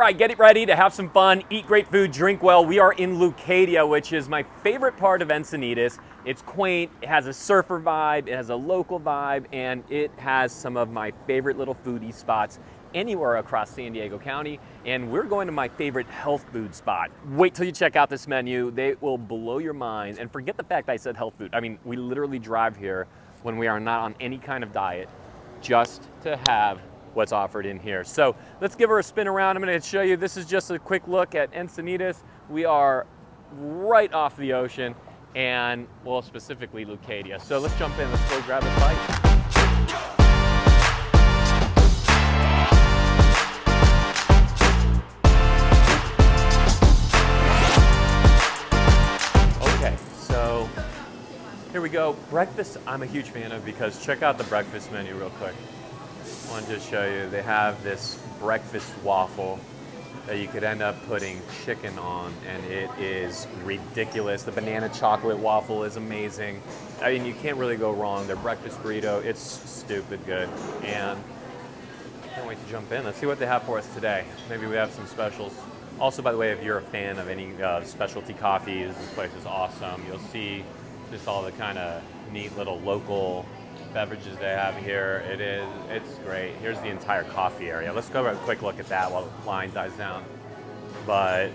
right, get it ready to have some fun, eat great food, drink well. We are in Leucadia, which is my favorite part of Encinitas. It's quaint, it has a surfer vibe, it has a local vibe, and it has some of my favorite little foodie spots anywhere across San Diego County. And we're going to my favorite health food spot. Wait till you check out this menu. They will blow your mind. And forget the fact I said health food. I mean, we literally drive here when we are not on any kind of diet just to have what's offered in here. So let's give her a spin around. I'm going to show you, this is just a quick look at Encinitas. We are right off the ocean and, well, specifically Leucadia. So let's jump in, let's go grab a bite. Here we go. Breakfast, I'm a huge fan of because check out the breakfast menu real quick. I want to just show you, they have this breakfast waffle that you could end up putting chicken on, and it is ridiculous. The banana chocolate waffle is amazing. I mean, you can't really go wrong. Their breakfast burrito, it's stupid good. And I can't wait to jump in. Let's see what they have for us today. Maybe we have some specials. Also, by the way, if you're a fan of any specialty coffees, this place is awesome. You'll see just all the kind of neat little local beverages they have here. It's great. Here's the entire coffee area. Let's go have a quick look at that while the line dies down. But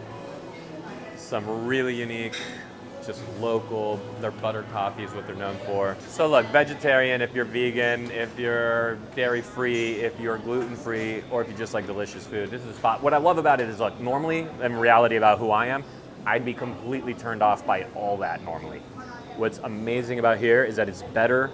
some really unique, just local, their butter coffee is what they're known for. So look, vegetarian if you're vegan, if you're dairy-free, if you're gluten-free, or if you just like delicious food, this is a spot. What I love about it is, look, normally, in reality about who I am, I'd be completely turned off by all that normally. What's amazing about here is that it's better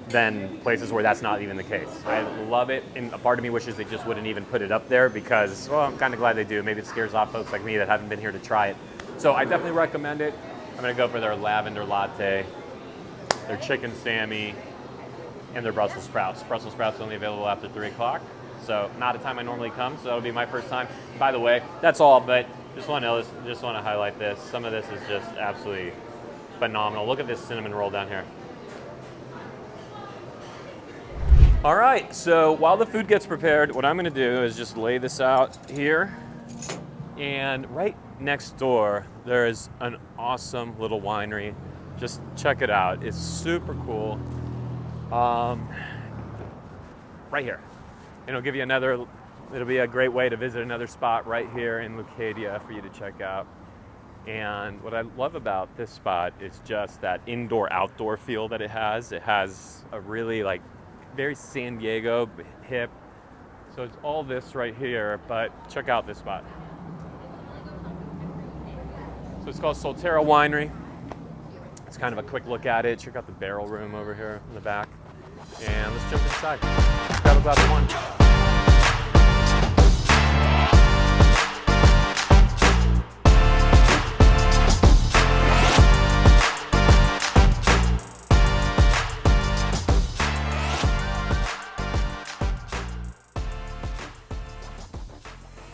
than places where that's not even the case. I love it, and a part of me wishes they just wouldn't even put it up there because, well, I'm kind of glad they do. Maybe it scares off folks like me that haven't been here to try it. So I definitely recommend it. I'm gonna go for their lavender latte, their chicken Sammy, and their Brussels sprouts. Brussels sprouts only available after 3 o'clock, so not a time I normally come, so that'll be my first time. By the way, that's all, but just want to highlight this. Some of this is just absolutely phenomenal. Look at this cinnamon roll down here. All right, so while the food gets prepared, what I'm gonna do is just lay this out here. And right next door, there is an awesome little winery. Just check it out, it's super cool. Right here. It'll give you it'll be a great way to visit another spot right here in Leucadia for you to check out. And what I love about this spot is just that indoor-outdoor feel that it has. It has a really very San Diego hip. So it's all this right here, but check out this spot. So it's called Solterra Winery. It's kind of a quick look at it. Check out the barrel room over here in the back. And let's jump inside. Grab a glass of wine.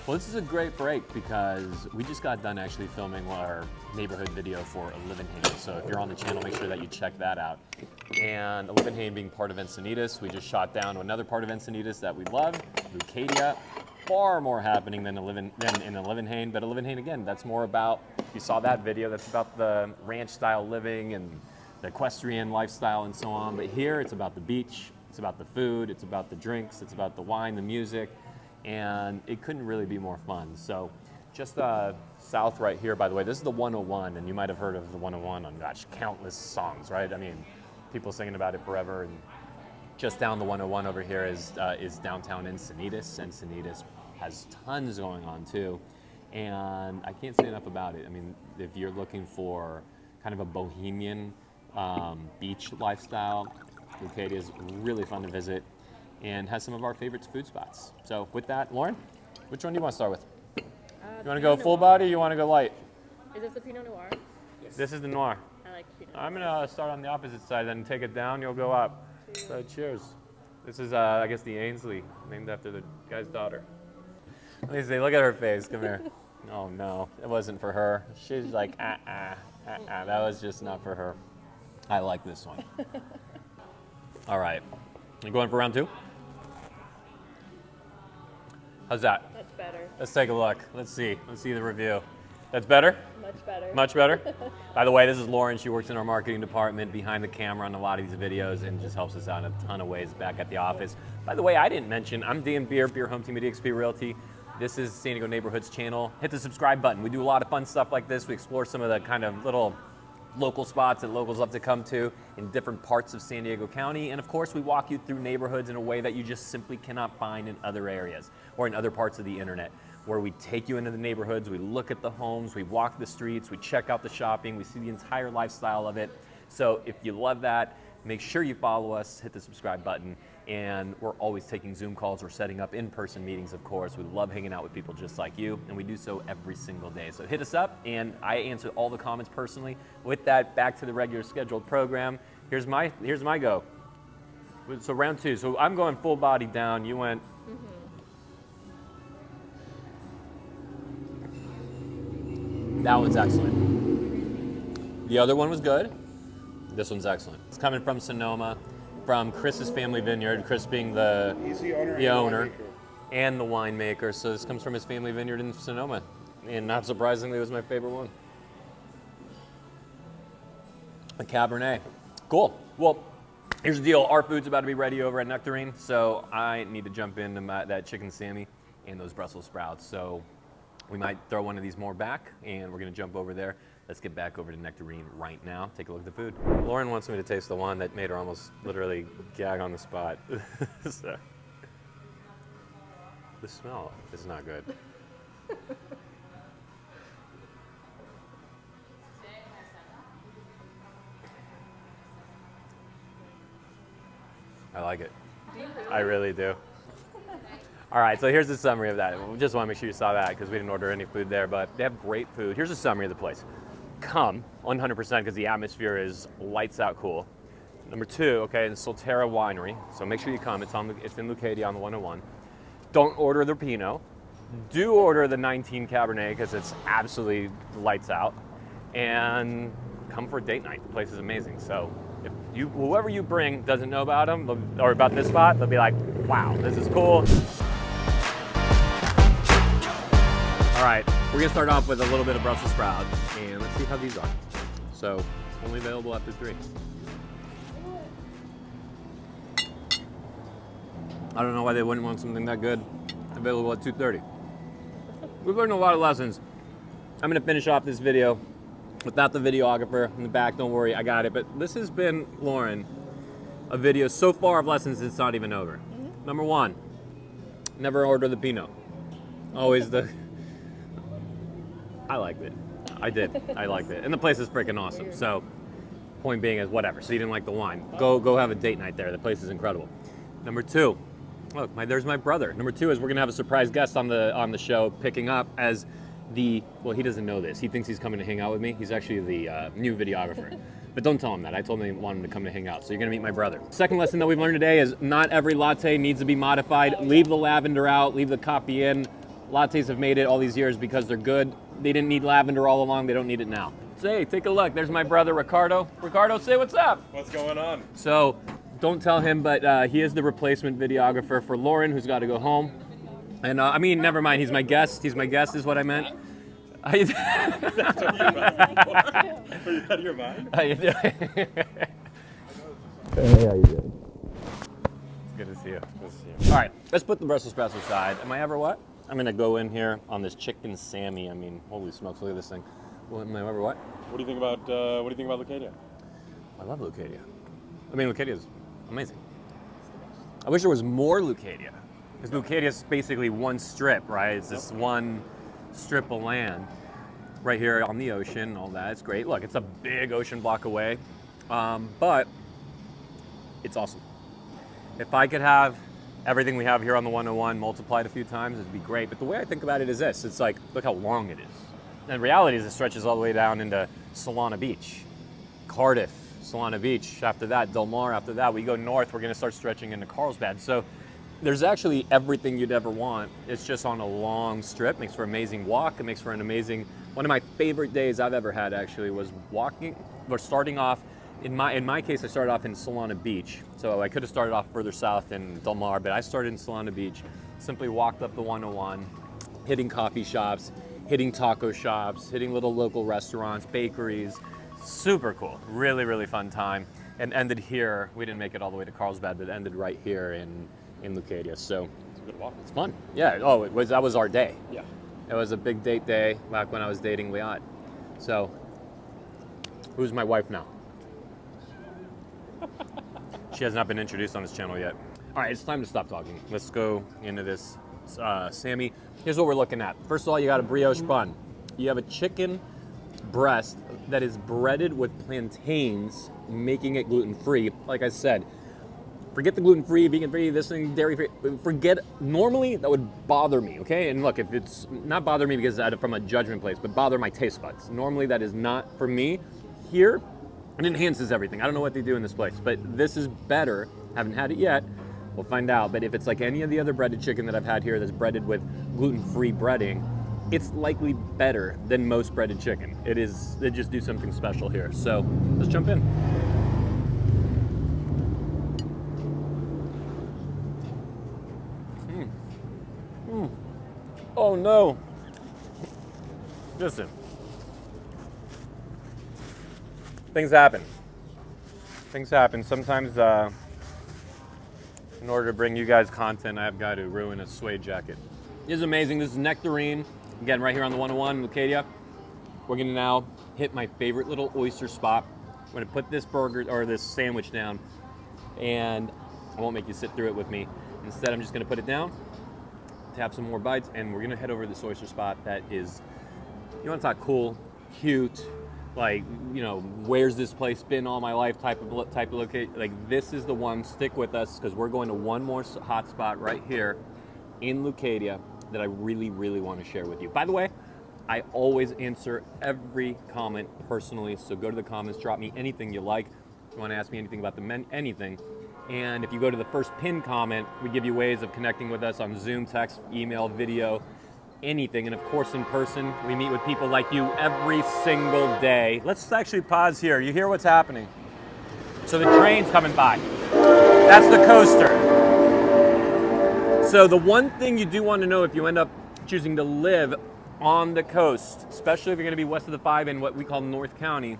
Well, this is a great break because we just got done actually filming our neighborhood video for Leucadia. So if you're on the channel, make sure that you check that out. And Leucadia being part of Encinitas, we just shot down to another part of Encinitas that we love, Leucadia. Far more happening than in Leucadia, but Leucadia, again, that's more about, you saw that video, that's about the ranch style living and the equestrian lifestyle and so on. But here it's about the beach, it's about the food, it's about the drinks, it's about the wine, the music. And it couldn't really be more fun. So just south right here, by the way, this is the 101, and you might have heard of the 101 on, gosh, countless songs, right? I mean, people singing about it forever. And just down the 101 over here is downtown Encinitas. Encinitas has tons going on too. And I can't say enough about it. I mean, if you're looking for kind of a bohemian beach lifestyle, Leucadia is really fun to visit and has some of our favorite food spots. So with that, Lauren, which one do you want to start with? You want to go full body or you want to go light? Is this the Pinot Noir? Yes. This is the Noir. I like Pinot Noir. I'm going to start on the opposite side, then take it down, you'll go up. Cheers. So cheers. This is, I guess, the Ainsley, named after the guy's daughter. Let me see, look at her face, come here. Oh no, it wasn't for her. She's like, that was just not for her. I like this one. All right, you going for round two? How's that? That's better. Let's take a look. Let's see the review. That's better? Much better. Much better? By the way, this is Lauren. She works in our marketing department behind the camera on a lot of these videos and just helps us out in a ton of ways back at the office. By the way, I didn't mention, I'm Dan Beer Home Team at eXp Realty. This is San Diego Neighborhoods channel. Hit the subscribe button. We do a lot of fun stuff like this. We explore some of the kind of little local spots that locals love to come to in different parts of San Diego County. And of course, we walk you through neighborhoods in a way that you just simply cannot find in other areas or in other parts of the internet, where we take you into the neighborhoods, we look at the homes, we walk the streets, we check out the shopping, we see the entire lifestyle of it. So if you love that, make sure you follow us, hit the subscribe button, and we're always taking Zoom calls. We're setting up in-person meetings, of course. We love hanging out with people just like you, and we do so every single day. So hit us up, and I answer all the comments personally. With that, back to the regular scheduled program. Here's my go. So round two. So I'm going full body down. You went. That one's excellent. The other one was good. This one's excellent. It's coming from Sonoma, from Chris's family vineyard, Chris being He's the owner, and the winemaker. So this comes from his family vineyard in Sonoma. And not surprisingly, it was my favorite one. A Cabernet. Cool. Well, here's the deal. Our food's about to be ready over at Nectarine, so I need to jump into that chicken Sammy and those Brussels sprouts. So we might throw one of these more back, and we're gonna jump over there. Let's get back over to Nectarine right now. Take a look at the food. Lauren wants me to taste the one that made her almost literally gag on the spot. So, the smell is not good. I like it. I really do. All right, so here's the summary of that. We just want to make sure you saw that because we didn't order any food there, but they have great food. Here's a summary of the place. Come 100% because the atmosphere is lights out cool. Number two, okay, the Solterra Winery. So make sure you come. It's in Leucadia on the 101. Don't order the Pinot. Do order the 19 Cabernet because it's absolutely lights out. And come for a date night. The place is amazing. So if whoever you bring doesn't know about them or about this spot, they'll be like, wow, this is cool. All right, we're gonna start off with a little bit of Brussels sprouts, and let's see how these are. So, only available after 3. I don't know why they wouldn't want something that good available at 2:30. We've learned a lot of lessons. I'm gonna finish off this video without the videographer in the back. Don't worry, I got it. But this has been, Lauren, a video so far of lessons it's not even over. Number 1, never order the Pinot. Always the... I liked it. I did. I liked it. And the place is freaking awesome. So, point being is whatever. So you didn't like the wine. Go have a date night there. The place is incredible. Number 2, look, there's my brother. Number 2 is we're gonna have a surprise guest on the show picking up as well, he doesn't know this. He thinks he's coming to hang out with me. He's actually the new videographer. But don't tell him that. I told him I want him to come to hang out. So you're gonna meet my brother. Second lesson that we've learned today is not every latte needs to be modified. Leave the lavender out, leave the coffee in. Lattes have made it all these years because they're good. They didn't need lavender all along. They don't need it now. Say, take a look. There's my brother, Ricardo. Ricardo, say what's up. What's going on? So, don't tell him, but he is the replacement videographer for Lauren, who's got to go home. And I mean, never mind. He's my guest. He's my guest is what I meant. Are you out of your mind? How you doing? Hey, how you doing? It's good to see you. Good to see you. All right, let's put the Brussels sprouts aside. Am I ever what? I'm gonna go in here on this chicken Sammy. I mean, holy smokes, look at this thing. Well, am I ever what? What do you think about Leucadia? I love Leucadia. I mean, Leucadia is amazing. I wish there was more Leucadia, because Leucadia is basically one strip, right? It's this one strip of land right here on the ocean and all that. It's great. Look, it's a big ocean block away, but it's awesome. If I could have everything we have here on the 101 multiplied a few times, it'd be great. But the way I think about it is this. It's like, look how long it is. And the reality is it stretches all the way down into Solana Beach, Cardiff, Solana Beach. After that, Del Mar. After that, we go north, we're gonna start stretching into Carlsbad. So there's actually everything you'd ever want. It's just on a long strip. Makes for an amazing walk. It makes for an amazing, one of my favorite days I've ever had actually was walking, or starting off, in my case, I started off in Solana Beach. So I could have started off further south in Del Mar, but I started in Solana Beach, simply walked up the 101, hitting coffee shops, hitting taco shops, hitting little local restaurants, bakeries. Super cool. Really, really fun time. And ended here. We didn't make it all the way to Carlsbad, but ended right here in Leucadia. So It's a good walk. it's fun. Yeah. Oh, that was our day. Yeah. It was a big date day back when I was dating Liat. So, who's my wife now? She has not been introduced on this channel yet. All right, it's time to stop talking. Let's go into this. Sammy, here's what we're looking at. First of all, you got a brioche bun. You have a chicken breast that is breaded with plantains, making it gluten-free. Like I said, forget the gluten-free, vegan-free, this thing, dairy-free. Forget, normally that would bother me, okay? And look, if it's not bother me because from a judgment place, but bother my taste buds. Normally that is not for me. Here, it enhances everything. I don't know what they do in this place, but this is better. Haven't had it yet. We'll find out. But if it's like any of the other breaded chicken that I've had here that's breaded with gluten-free breading, it's likely better than most breaded chicken. It is, they just do something special here. So let's jump in. Oh no. Listen. Things happen. Things happen. Sometimes in order to bring you guys content, I've got to ruin a suede jacket. This is amazing. This is Nectarine. Again, right here on the 101 in Leucadia. We're gonna now hit my favorite little oyster spot. I'm gonna put this burger or this sandwich down, and I won't make you sit through it with me. Instead, I'm just gonna put it down, tap some more bites, and we're gonna head over to this oyster spot that is, you wanna talk cool, cute, like, you know, where's this place been all my life type of location. Like, this is the one. Stick with us because we're going to one more hot spot right here in Leucadia that I really, really want to share with you. By the way, I always answer every comment personally, so go to the comments, drop me anything you like. If you want to ask me anything about the men, anything. And if you go to the first pinned comment, we give you ways of connecting with us on Zoom, text, email, video, anything. And of course, in person, we meet with people like you every single day. Let's actually pause here. You hear what's happening? So the train's coming by. That's the coaster. So the one thing you do want to know if you end up choosing to live on the coast, especially if you're going to be west of the 5 in what we call North County,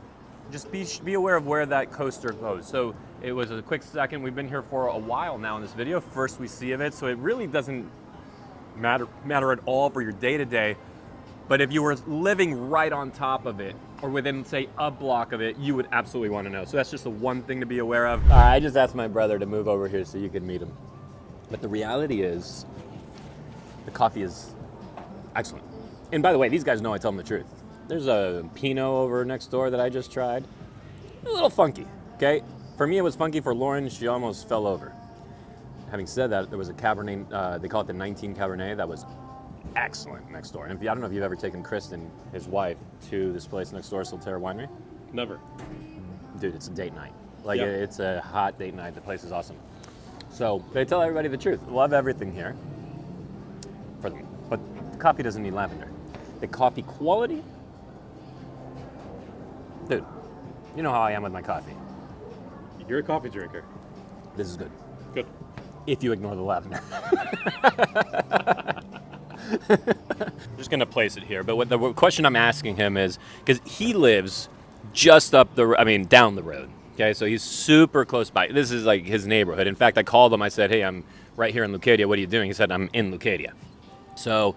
just be aware of where that coaster goes. So it was a quick second. We've been here for a while now in this video. First we see of it, so it really doesn't matter at all for your day-to-day. But if you were living right on top of it, or within, say, a block of it, you would absolutely want to know. So that's just the one thing to be aware of. All right, I just asked my brother to move over here so you could meet him. But the reality is, the coffee is excellent. And by the way, these guys know I tell them the truth. There's a Pinot over next door that I just tried. A little funky, okay? For me, it was funky. For Lauren, she almost fell over. Having said that, there was a Cabernet, they call it the 19 Cabernet, that was excellent next door. And I don't know if you've ever taken Kristen, his wife, to this place next door, Solterra Winery. Never. Dude, it's a date night. Like, Yeah. it's a hot date night. The place is awesome. So they tell everybody the truth. Love everything here. For them. But the coffee doesn't need lavender. The coffee quality, dude, you know how I am with my coffee. You're a coffee drinker. This is good. Good. If you ignore the lavender. I'm just gonna place it here. But what the question I'm asking him is, because he lives just down the road. Okay, so he's super close by. This is like his neighborhood. In fact, I called him. I said, "Hey, I'm right here in Leucadia. What are you doing?" He said, "I'm in Leucadia." So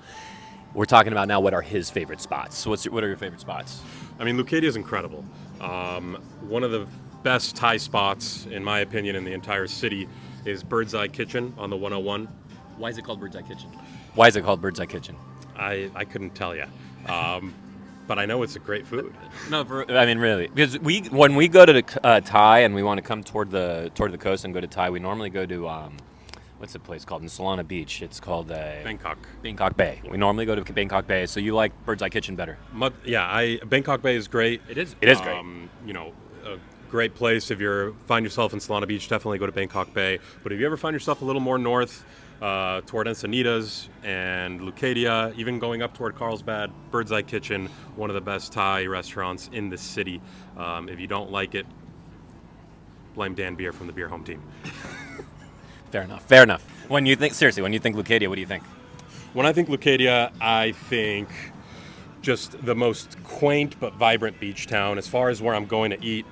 we're talking about now what are his favorite spots. So what are your favorite spots? I mean, Leucadia is incredible. One of the best Thai spots, in my opinion, in the entire city is Bird's Eye Kitchen on the 101. Why is it called Bird's Eye Kitchen? Why is it called Bird's Eye Kitchen? I couldn't tell you. But I know it's a great food. No, really, because when we go to the Thai and we want to come toward the coast and go to Thai, we normally go to what's the place called in Solana Beach? It's called Bangkok Bay. Yeah. We normally go to Bangkok Bay. So you like Bird's Eye Kitchen better? Bangkok Bay is great. It is great. You know, a great place if you find yourself in Solana Beach. Definitely go to Bangkok Bay. But if you ever find yourself a little more north, toward Encinitas and Leucadia, even going up toward Carlsbad, Bird's Eye Kitchen, one of the best Thai restaurants in the city. If you don't like it, blame Dan Beer from the Beer Home Team. Fair enough. When you think Leucadia, what do you think? When I think Leucadia, I think just the most quaint but vibrant beach town. As far as where I'm going to eat,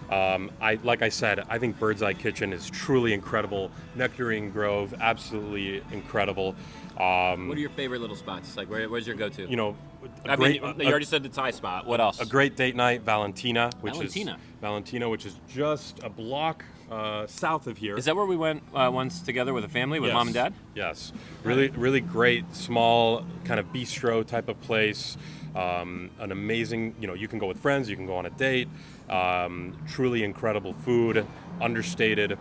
like I said, I think Bird's Eye Kitchen is truly incredible. Nectarine Grove, absolutely incredible. What are your favorite little spots? Like, where's your go-to? You know, you already said the Thai spot. What else? A great date night, Valentina, which is just a block south of here. Is that where we went once together with a family, with mom and dad? Yes. Really great, small kind of bistro type of place. An amazing, you can go with friends, you can go on a date. Truly incredible food, understated.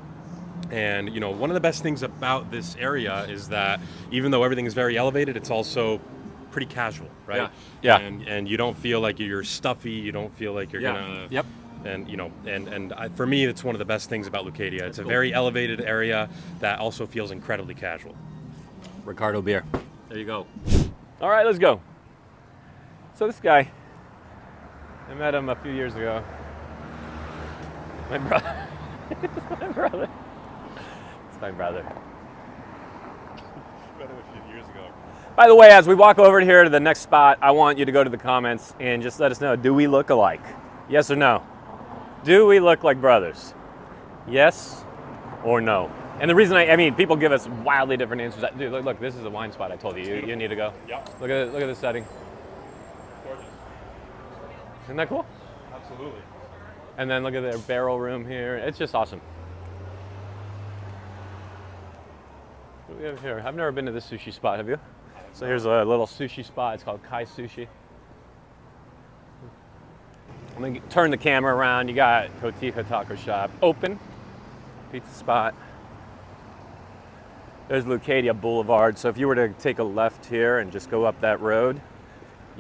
And, one of the best things about this area is that even though everything is very elevated, it's also pretty casual, right? Yeah. And you don't feel like you're stuffy. You don't feel like you're gonna. Yep. And for me, it's one of the best things about Leucadia. It's a very elevated area that also feels incredibly casual. Ricardo beer. There you go. All right, let's go. So this guy, I met him a few years ago. My brother. My brother. It's my brother. Met him a few years ago. By the way, as we walk over here to the next spot, I want you to go to the comments and just let us know, do we look alike? Yes or no? Do we look like brothers? Yes or no? And the reason I mean, people give us wildly different answers. Dude, look, this is the wine spot I told you. You need to go. Yep. Look at this setting. Gorgeous. Isn't that cool? Absolutely. And then look at their barrel room here. It's just awesome. What do we have here? I've never been to this sushi spot, have you? So here's a little sushi spot. It's called Kai Sushi. I'm gonna turn the camera around. You got Cotija Taco Shop open. Pizza spot. There's Leucadia Boulevard. So if you were to take a left here and just go up that road,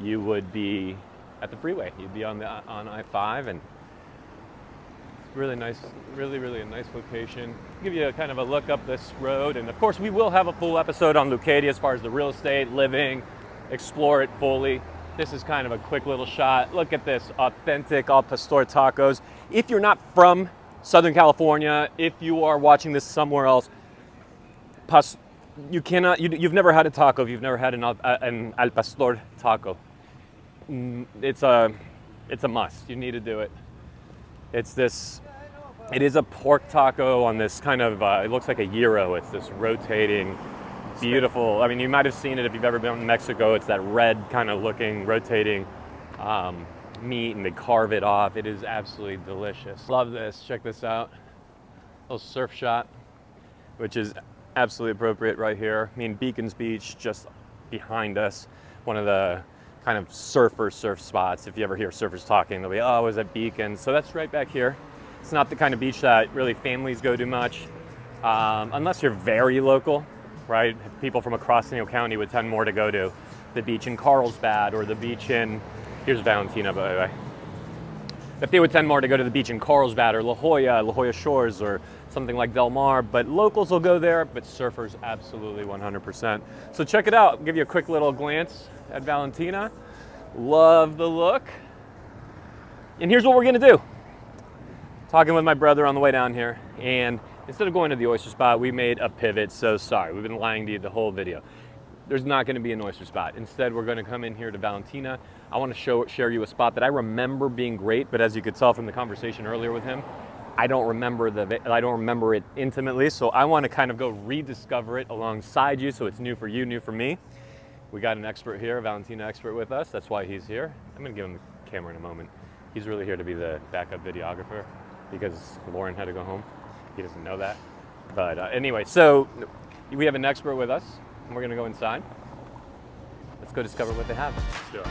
you would be at the freeway. You'd be on I-5, and really nice, really a nice location. Give you a kind of a look up this road, and of course we will have a full episode on Leucadia as far as the real estate, living, explore it fully. This is kind of a quick little shot. Look at this, authentic al pastor tacos. If you're not from Southern California, if you are watching this somewhere else, you've never had a taco if you've never had an al pastor taco. It's a must. You need to do it. It is a pork taco on this kind of, it looks like a gyro. It's this rotating, beautiful, I mean, you might have seen it if you've ever been to Mexico. It's that red kind of looking, rotating meat, and they carve it off. It is absolutely delicious. Love this. Check this out. Little surf shot, which is absolutely appropriate right here. I mean, Beacons Beach just behind us. One of the kind of surf spots. If you ever hear surfers talking, they'll be, oh, is that Beacons? So that's right back here. It's not the kind of beach that really families go to much, unless you're very local, right? People from across Neal County would tend more to go to the beach in Carlsbad or the beach in, here's Valentina, by the way. But they would tend more to go to the beach in Carlsbad or La Jolla Shores, or something like Del Mar, but locals will go there, but surfers absolutely 100%. So check it out. I'll give you a quick little glance at Valentina. Love the look. And here's what we're gonna do. Talking with my brother on the way down here, and instead of going to the oyster spot, we made a pivot. So sorry, we've been lying to you the whole video. There's not going to be an oyster spot. Instead, we're going to come in here to Valentina. I want to share you a spot that I remember being great, but as you could tell from the conversation earlier with him, I don't remember it intimately. So I want to kind of go rediscover it alongside you, so it's new for you, new for me. We got an expert here, a Valentina expert with us. That's why he's here. I'm going to give him the camera in a moment. He's really here to be the backup videographer, because Lauren had to go home. He doesn't know that. But anyway, so we have an expert with us, and we're gonna go inside. Let's go discover what they have. Let's do it.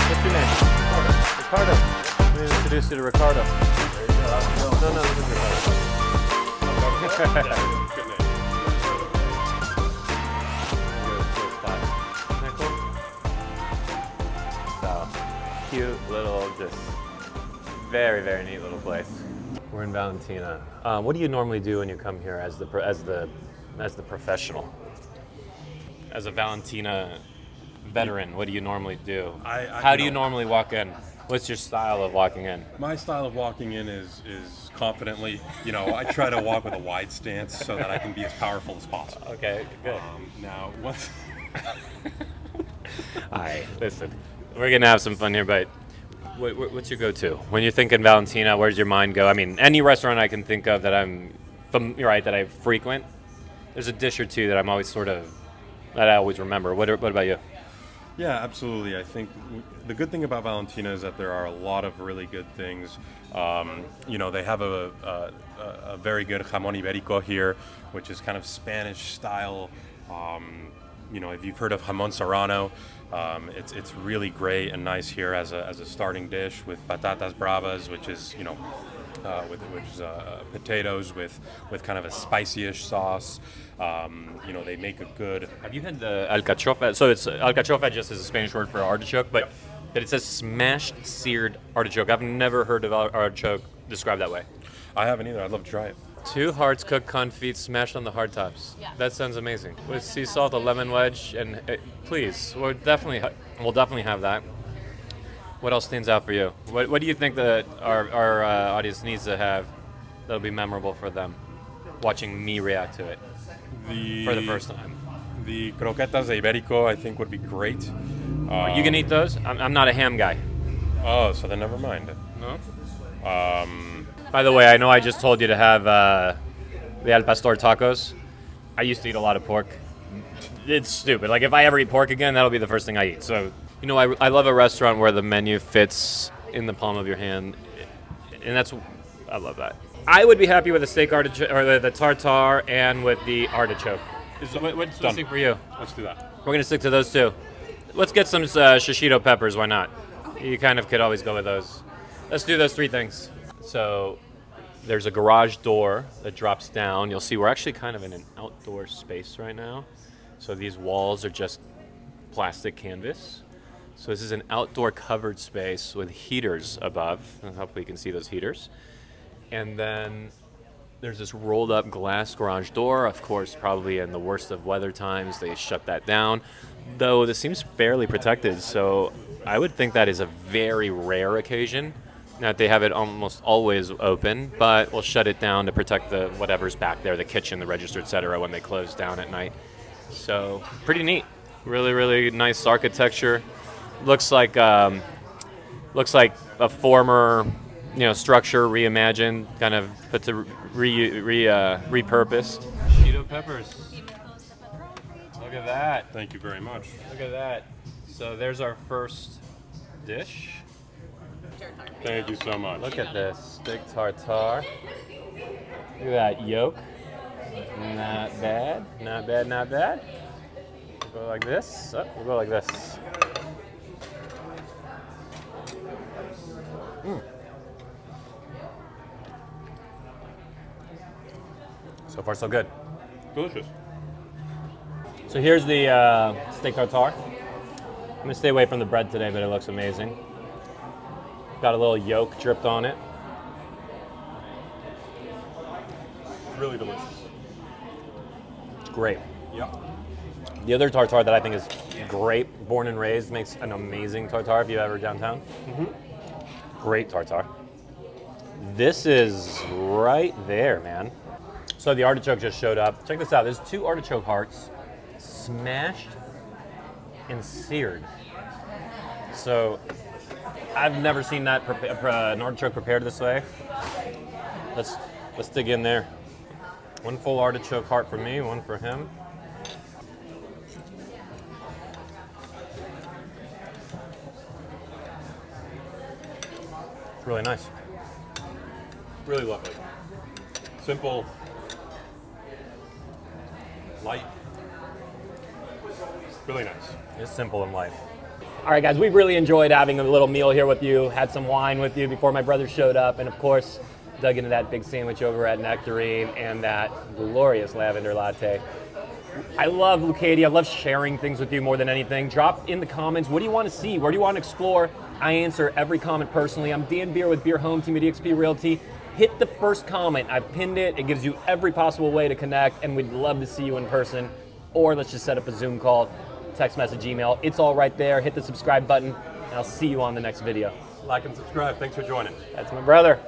What's your name? Ricardo. Let me introduce you to Ricardo. There you go. How's it going? No, this is Ricardo. Good name. So, cute little, just very neat little place. We're in Valentina. What do you normally do when you come here as the professional? As a Valentina veteran, what do you normally do? How do you normally walk in? What's your style of walking in? My style of walking in is confidently. I try to walk with a wide stance so that I can be as powerful as possible. Okay, good. Now, once. All right, listen, we're gonna have some fun here, but what's your go-to when you're thinking Valentina? Where's your mind go? I mean, any restaurant I can think of that that I frequent. There's a dish or two that I'm always that I always remember. What about you? Yeah, absolutely. I think the good thing about Valentina is that there are a lot of really good things. They have a very good jamón ibérico here, which is kind of Spanish style. If you've heard of jamón serrano, it's really great and nice here as a starting dish with patatas bravas, which is potatoes with kind of a spicy-ish sauce. They make a good. Have you had the alcachofa? So it's alcachofa just is a Spanish word for artichoke, but it says smashed seared artichoke. I've never heard of artichoke described that way. I haven't either. I'd love to try it. 2 hearts cooked confit smashed on the hard tops. Yeah. That sounds amazing. With sea salt, a lemon wedge, and please, we'll definitely have that. What else stands out for you? What do you think that our audience needs to have that'll be memorable for them, watching me react to it for the first time? The croquetas de Ibérico, I think, would be great. You can eat those? I'm not a ham guy. Oh, so then never mind. No? By the way, I know I just told you to have the al pastor tacos. I used to eat a lot of pork. It's stupid. Like, if I ever eat pork again, that'll be the first thing I eat. So, I love a restaurant where the menu fits in the palm of your hand, and I love that. I would be happy with the steak artichoke, or the tartare, and with the artichoke. What's missing for you? Let's do that. We're gonna stick to those two. Let's get some shishito peppers. Why not? You kind of could always go with those. Let's do those 3 things. So there's a garage door that drops down. You'll see we're actually kind of in an outdoor space right now. So these walls are just plastic canvas. So this is an outdoor covered space with heaters above. And hopefully you can see those heaters. And then there's this rolled up glass garage door. Of course, probably in the worst of weather times, they shut that down. Though this seems fairly protected, so I would think that is a very rare occasion that they have it almost always open, but we'll shut it down to protect the whatever's back there, the kitchen, the register, etc., when they close down at night. So pretty neat. Really, really nice architecture. Looks like a former, structure reimagined, kind of put to repurposed. Cheeto peppers. Look at that. Thank you very much. Look at that. So there's our first dish. Thank you so much. Look at this steak tartare. Look at that yolk. Not bad. Not bad. Not bad. We'll go like this. Oh, we'll go like this. So far, so good. Delicious. So here's the steak tartare. I'm gonna stay away from the bread today, but it looks amazing. Got a little yolk dripped on it. Really delicious. It's great. Yep. The other tartare that I think is great, Born and Raised makes an amazing tartare if you're ever downtown. Mm-hmm. Great tartare. This is right there, man. So the artichoke just showed up. Check this out. There's 2 artichoke hearts smashed and seared. So I've never seen that an artichoke prepared this way. Let's dig in there. 1 full artichoke heart for me, 1 for him. It's really nice. Really lovely. Simple. Light. Really nice. It's simple and light. All right, guys, we really enjoyed having a little meal here with you. Had some wine with you before my brother showed up, and of course, dug into that big sandwich over at Nectarine and that glorious lavender latte. I love Leucadia. I love sharing things with you more than anything. Drop in the comments, what do you want to see? Where do you want to explore? I answer every comment personally. I'm Dan Beer with Beer Home Team at eXp Realty. Hit the first comment. I've pinned it. It gives you every possible way to connect, and we'd love to see you in person, or let's just set up a Zoom call. text message, email. It's all right there. Hit the subscribe button, and I'll see you on the next video. Like and subscribe. Thanks for joining. That's my brother.